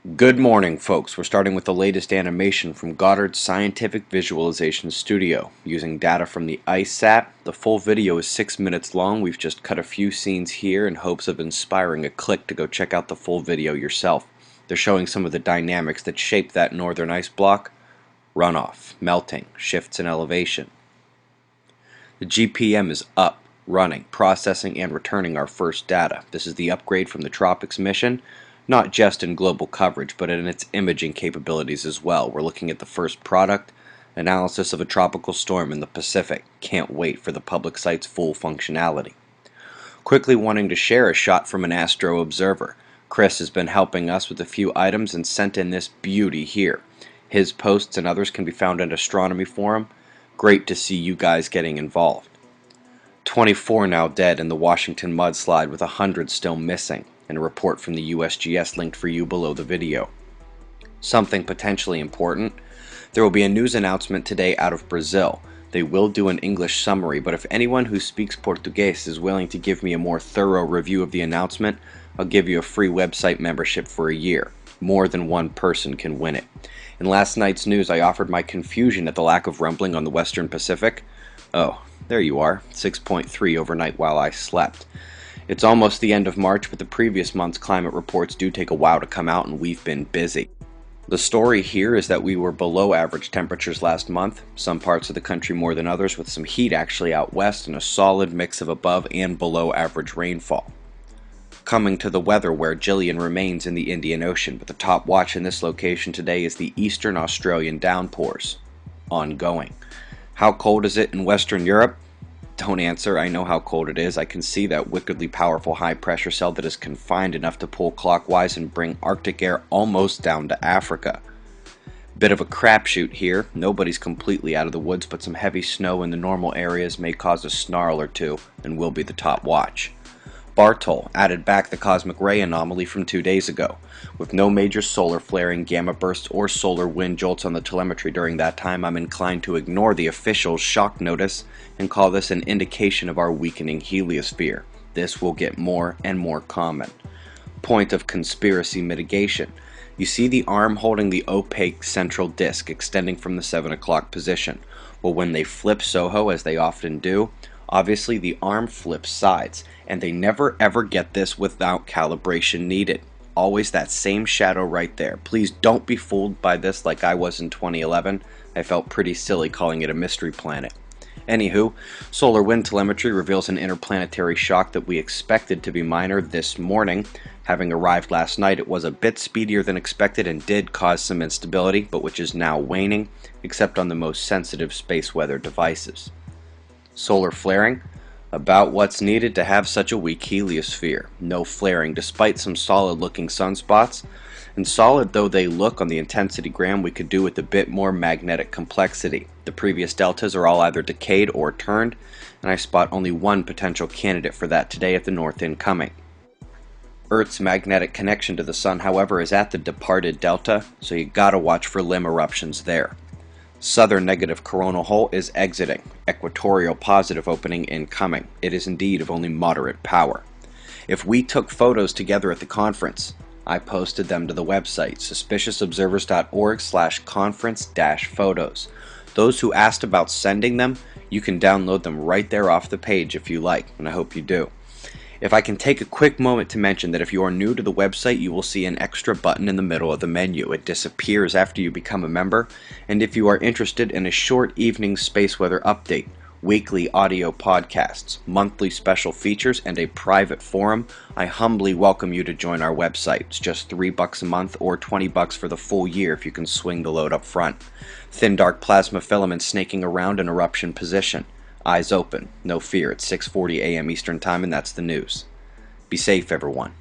Good morning, folks. We're starting with the latest animation from Goddard's Scientific Visualization Studio. Using data from the ICESat, the full video is 6 minutes long. We've just cut a few scenes here in hopes of inspiring a click to go check out the full video yourself. They're showing some of the dynamics that shape that northern ice block: runoff, melting, shifts in elevation. The GPM is up, running, processing, and returning our first data. This is the upgrade from the Tropics mission, not just in global coverage, but in its imaging capabilities as well. We're looking at the first product, analysis of a tropical storm in the Pacific. Can't wait for the public site's full functionality. Quickly wanting to share a shot from an astro observer. Chris has been helping us with a few items and sent in this beauty here. His posts and others can be found at Astronomy Forum. Great to see you guys getting involved. 24 now dead in the Washington mudslide, with 100 still missing, and a report from the USGS linked for you below the video. Something potentially important: there will be a news announcement today out of Brazil. They will do an English summary, but if anyone who speaks Portuguese is willing to give me a more thorough review of the announcement, I'll give you a free website membership for a year. More than one person can win it. In last night's news, I offered my confusion at the lack of rumbling on the Western Pacific. Oh, there you are, 6.3 overnight while I slept. It's almost the end of March, but the previous month's climate reports do take a while to come out, and we've been busy. The story here is that we were below average temperatures last month, some parts of the country more than others, with some heat actually out west and a solid mix of above and below average rainfall. Coming to the weather, where Gillian remains in the Indian Ocean, but the top watch in this location today is the Eastern Australian downpours. Ongoing. How cold is it in Western Europe? Don't answer. I know how cold it is. I can see that wickedly powerful high pressure cell that is confined enough to pull clockwise and bring Arctic air almost down to Africa. Bit of a crapshoot here. Nobody's completely out of the woods, but some heavy snow in the normal areas may cause a snarl or two and will be the top watch. Bartol added back the cosmic ray anomaly from 2 days ago. With no major solar flaring, gamma bursts, or solar wind jolts on the telemetry during that time, I'm inclined to ignore the official shock notice and call this an indication of our weakening heliosphere. This will get more and more common. Point of conspiracy mitigation. You see the arm holding the opaque central disk extending from the 7 o'clock position. Well, when they flip SOHO, as they often do, obviously the arm flips sides, and they never ever get this without calibration needed. Always that same shadow right there. Please don't be fooled by this like I was in 2011. I felt pretty silly calling it a mystery planet. Anywho, solar wind telemetry reveals an interplanetary shock that we expected to be minor this morning. Having arrived last night, it was a bit speedier than expected and did cause some instability, but which is now waning, except on the most sensitive space weather devices. Solar flaring? About what's needed to have such a weak heliosphere. No flaring, despite some solid-looking sunspots. And solid though they look on the intensity gram, we could do with a bit more magnetic complexity. The previous deltas are all either decayed or turned, and I spot only one potential candidate for that today at the north incoming. Earth's magnetic connection to the sun, however, is at the departed delta, so you gotta watch for limb eruptions there. Southern negative coronal hole is exiting. Equatorial positive opening incoming. It is indeed of only moderate power. If we took photos together at the conference, I posted them to the website, suspiciousobservers.org/conference-photos. Those who asked about sending them, you can download them right there off the page if you like, and I hope you do. If I can take a quick moment to mention that if you are new to the website, you will see an extra button in the middle of the menu. It disappears after you become a member, and if you are interested in a short evening space weather update, weekly audio podcasts, monthly special features, and a private forum, I humbly welcome you to join our website. It's just $3 a month or $20 for the full year if you can swing the load up front. Thin dark plasma filaments snaking around in eruption position. Eyes open, no fear. It's 6:40 a.m. Eastern Time, and that's the news. Be safe, everyone.